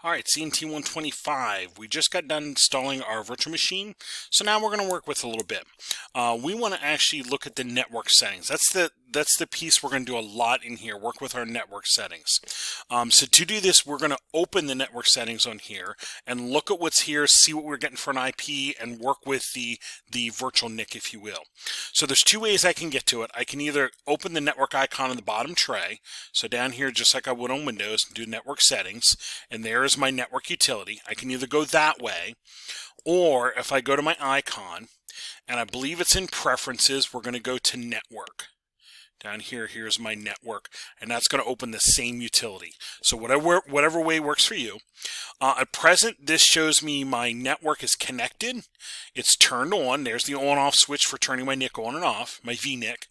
All right, CNT125. We just got done installing our virtual machine, so now we're going to work with a little bit. We want to actually look at the network settings. That's the piece we're going to do a lot in here, work with our network settings. So to do this, we're going to open the network settings on here and look at what's here, see what we're getting for an IP, and work with the virtual NIC, if you will. So there's two ways I can get to it. I can either open the network icon in the bottom tray, so down here, just like I would on Windows, do network settings, and there's my network utility. I can either go that way, or if I go to my icon, and I believe it's in preferences, we're going to go to network. Down here, here's my network, and that's going to open the same utility. So whatever way works for you. At present, this shows me my network is connected. It's turned on. There's the on-off switch for turning my NIC on and off, my VNIC.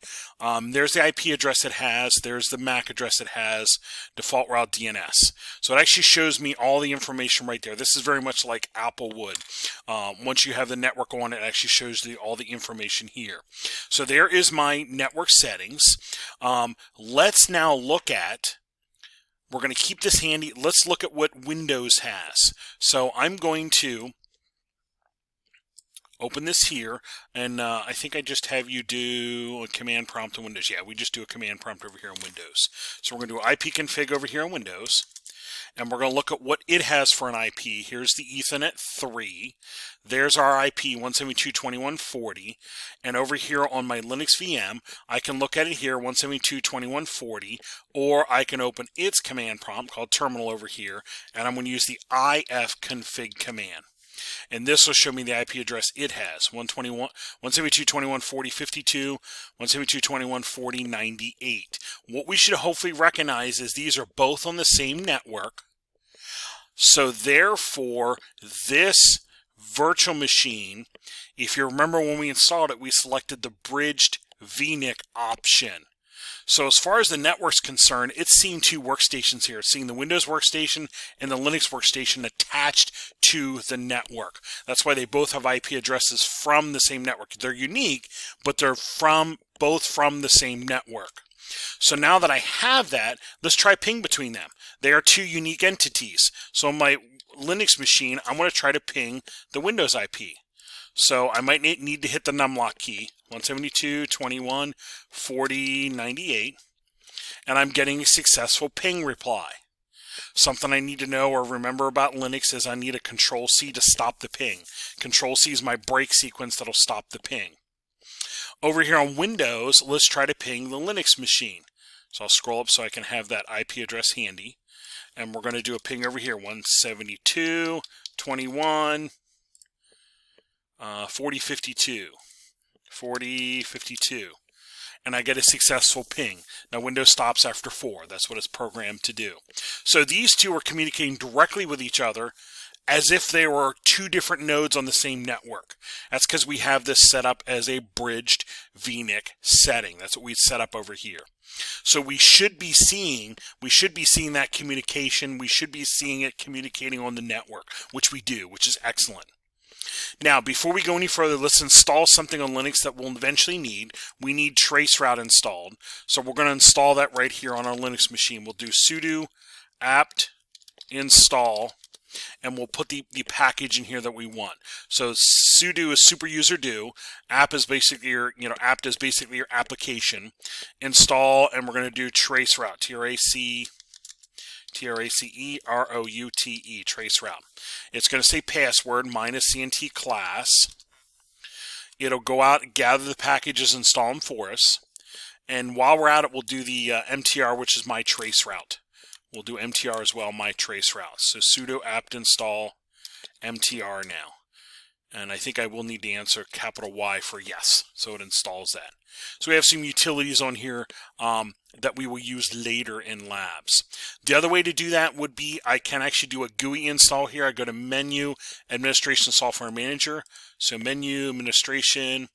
There's the IP address it has. There's the MAC address it has, default route DNS. So it actually shows me all the information right there. This is very much like Apple would. Once you have the network on, it actually shows all the information here. So there is my network settings. Let's now look at, we're going to keep this handy, let's look at what Windows has. So I'm going to open this here, and I think I just have you do a command prompt on Windows. Yeah, we just do a command prompt over here on Windows. So we're going to do ipconfig over here on Windows, and we're going to look at what it has for an IP. Here's the Ethernet 3. There's our IP 172.21.40, and over here on my Linux VM, I can look at it here, 172.21.40, or I can open its command prompt called terminal over here, and I'm going to use the ifconfig command. And this will show me the IP address it has, 172.21.40.52, 172.21.40.98. What we should hopefully recognize is these are both on the same network. So therefore, this virtual machine, if you remember when we installed it, we selected the bridged VNIC option. So as far as the network's concerned, it's seeing two workstations here. It's seeing the Windows workstation and the Linux workstation attached to the network. That's why they both have IP addresses from the same network. They're unique, but they're both from the same network. So now that I have that, let's try ping between them. They are two unique entities. So on my Linux machine, I'm going to try to ping the Windows IP. So I might need to hit the numlock key, 172.21.40.98, and I'm getting a successful ping reply. Something I need to know or remember about Linux is I need a Control-C to stop the ping. Control-C is my break sequence that'll stop the ping. Over here on Windows, let's try to ping the Linux machine. So I'll scroll up so I can have that IP address handy. And we're going to do a ping over here, 172.21. 40.52, and I get a successful ping. Now Windows stops after 4. That's what it's programmed to do. So these two are communicating directly with each other as if they were two different nodes on the same network. That's because we have this set up as a bridged VNIC setting. That's what we set up over here. So we should be seeing that communication. We should be seeing it communicating on the network, which we do, which is excellent. Now, before we go any further, let's install something on Linux that we'll eventually need. We need traceroute installed. So we're going to install that right here on our Linux machine. We'll do sudo apt install, and we'll put the package in here that we want. So sudo is super user do. Apt is basically your application. Install, and we're going to do traceroute, T-R-A-C-E-R-O-U-T-E, traceroute. It's going to say password minus CNT class. It'll go out and gather the packages, install them for us. And while we're at it, we'll do the MTR, which is my traceroute. We'll do MTR as well, my traceroute. So sudo apt install MTR now. And I think I will need to answer capital Y for yes. So it installs that. So we have some utilities on here that we will use later in labs. The other way to do that would be I can actually do a GUI install here. I go to Menu, Administration Software Manager. So Menu, Administration,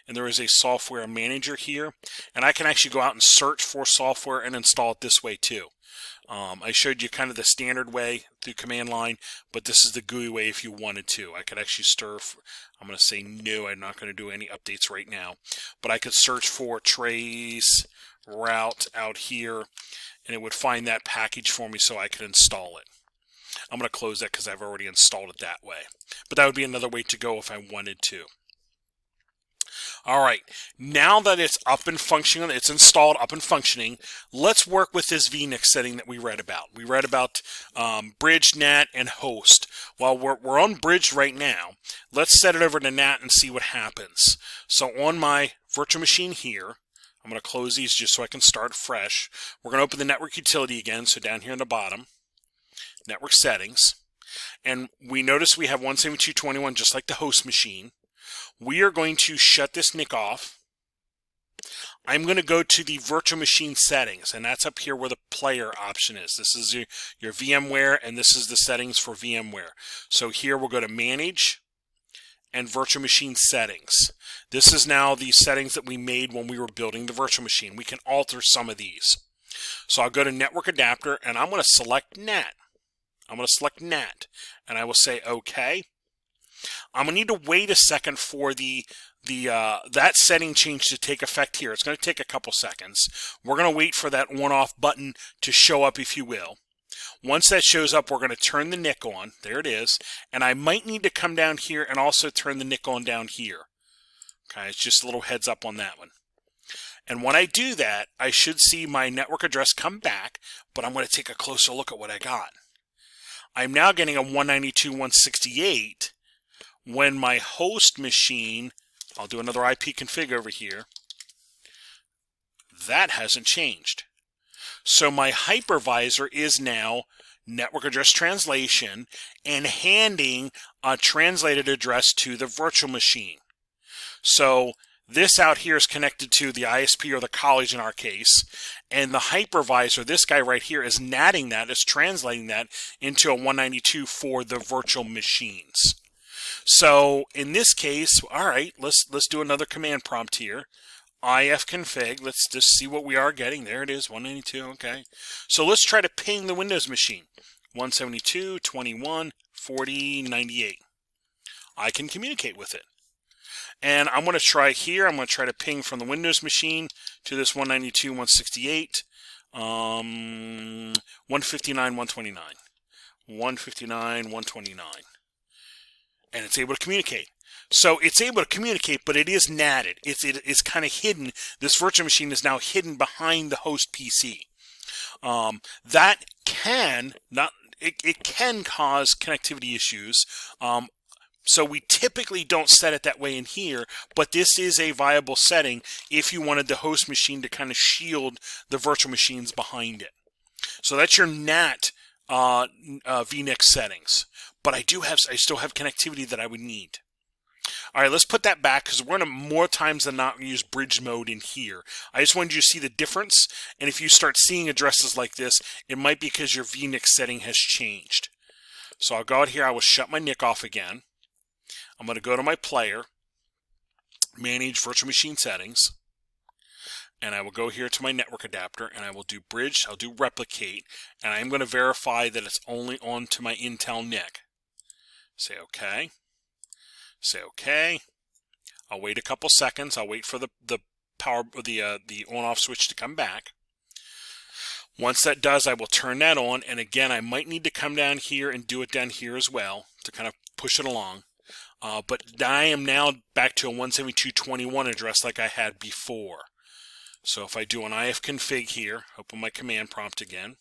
and there is a Software Manager here. And I can actually go out and search for software and install it this way too. I showed you kind of the standard way through command line, but this is the GUI way if you wanted to. I could actually I'm going to say no, I'm not going to do any updates right now, but I could search for trace route out here, and it would find that package for me so I could install it. I'm going to close that because I've already installed it that way. But that would be another way to go if I wanted to. All right, now that it's up and functioning, it's installed, up and functioning, let's work with this VNIC setting that we read about. We read about bridge, NAT, and host. Well, we're on bridge right now. Let's set it over to NAT and see what happens. So on my virtual machine here, I'm going to close these just so I can start fresh. We're going to open the network utility again, so down here in the bottom, network settings. And we notice we have 172.21 just like the host machine. We are going to shut this NIC off. I'm going to go to the virtual machine settings, and that's up here where the player option is. This is your VMware, and this is the settings for VMware. So here we'll go to Manage and Virtual Machine Settings. This is now the settings that we made when we were building the virtual machine. We can alter some of these. So I'll go to Network Adapter, and I'm going to select NAT. I'm going to select NAT, and I will say OK. I'm going to need to wait a second for that setting change to take effect here. It's going to take a couple seconds. We're going to wait for that on-off button to show up, if you will. Once that shows up, we're going to turn the NIC on. There it is. And I might need to come down here and also turn the NIC on down here. Okay, it's just a little heads up on that one. And when I do that, I should see my network address come back, but I'm going to take a closer look at what I got. I'm now getting a 192.168. When my host machine, I'll do another IP config over here, that hasn't changed. So my hypervisor is now network address translation and handing a translated address to the virtual machine. So this out here is connected to the ISP or the college in our case, and the hypervisor, this guy right here, is natting that, is translating that into a 192 for the virtual machines. So in this case, all right, let's do another command prompt here. ifconfig, let's just see what we are getting. There it is, 192, okay. So let's try to ping the Windows machine, 172.21.40.98. I can communicate with it. And I'm going to try here, I'm going to try to ping from the Windows machine to this 192.168, 159.129, 159.129. And it's able to communicate. So it's able to communicate, but it is natted. It's kind of hidden. This virtual machine is now hidden behind the host PC. That can it can cause connectivity issues. So we typically don't set it that way in here, but this is a viable setting if you wanted the host machine to kind of shield the virtual machines behind it. So that's your NAT VNIC settings. But I still have connectivity that I would need. All right, let's put that back because we're going to more times than not use bridge mode in here. I just wanted you to see the difference. And if you start seeing addresses like this, it might be because your VNIC setting has changed. So I'll go out here. I will shut my NIC off again. I'm going to go to my player, manage virtual machine settings. And I will go here to my network adapter and I will do bridge. I'll do replicate. And I'm going to verify that it's only on to my Intel NIC. Say OK. Say OK. I'll wait a couple seconds. I'll wait for the on-off switch to come back. Once that does, I will turn that on. And again, I might need to come down here and do it down here as well to kind of push it along. But I am now back to a 172.21 address like I had before. So if I do an ifconfig here, open my command prompt again.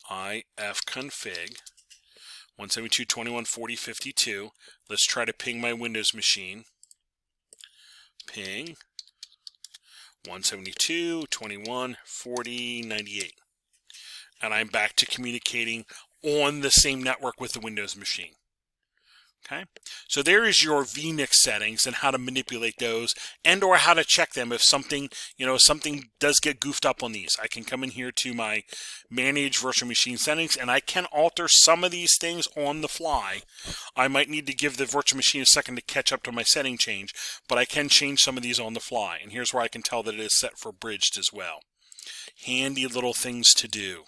ifconfig 172.21.40.52. Let's try to ping my Windows machine. Ping 172.21.40.98. And I'm back to communicating on the same network with the Windows machine. Okay, so there is your VNIC settings and how to manipulate those, and or how to check them if something, something does get goofed up on these. I can come in here to my manage virtual machine settings, and I can alter some of these things on the fly. I might need to give the virtual machine a second to catch up to my setting change, but I can change some of these on the fly. And here's where I can tell that it is set for bridged as well. Handy little things to do.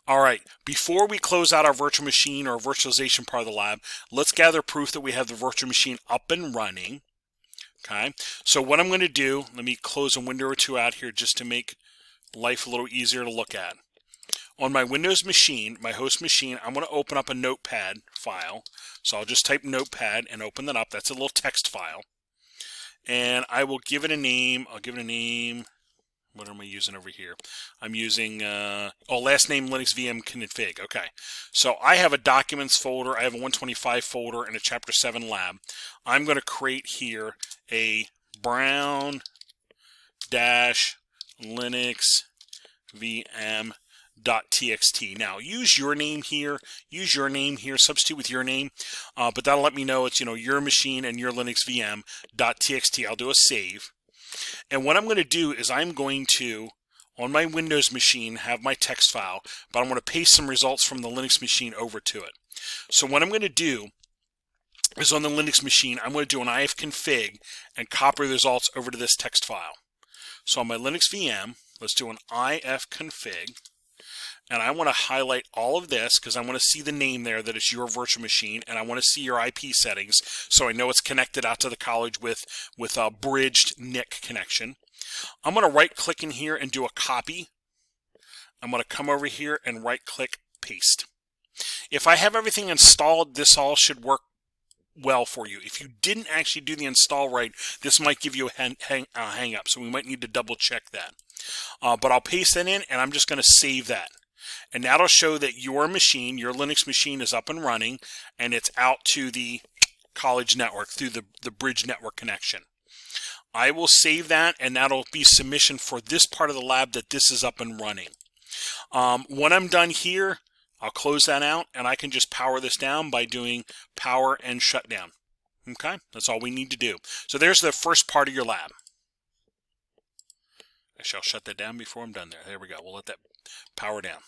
All right, before we close out our virtual machine or virtualization part of the lab, let's gather proof that we have the virtual machine up and running. Okay, so what I'm going to do, let me close a window or two out here just to make life a little easier to look at. On my Windows machine, my host machine, I'm going to open up a notepad file. So I'll just type notepad and open that up. That's a little text file. And I will give it a name. I'll give it a name. What am I using over here? I'm using, last name Linux VM config. Okay. So I have a documents folder. I have a 125 folder and a chapter 7 lab. I'm going to create here a brown dash Linux VM.txt. Now use your name here, substitute with your name, but that'll let me know it's, your machine and your Linux VM.txt. I'll do a save. And what I'm going to do is I'm going to, on my Windows machine, have my text file, but I'm going to paste some results from the Linux machine over to it. So what I'm going to do is on the Linux machine, I'm going to do an ifconfig and copy the results over to this text file. So on my Linux VM, let's do an ifconfig. And I want to highlight all of this because I want to see the name there that it's your virtual machine, and I want to see your IP settings so I know it's connected out to the college with a bridged NIC connection. I'm going to right click in here and do a copy. I'm going to come over here and right click paste. If I have everything installed, this all should work well for you. If you didn't actually do the install right, this might give you a hang up, so we might need to double check that. But I'll paste that in, and I'm just going to save that. And that'll show that your machine, your Linux machine, is up and running, and it's out to the college network through the bridge network connection. I will save that, and that'll be submission for this part of the lab that this is up and running. When I'm done here, I'll close that out, and I can just power this down by doing power and shutdown. Okay, that's all we need to do. So there's the first part of your lab. I shall shut that down before I'm done there. There we go. We'll let that power down.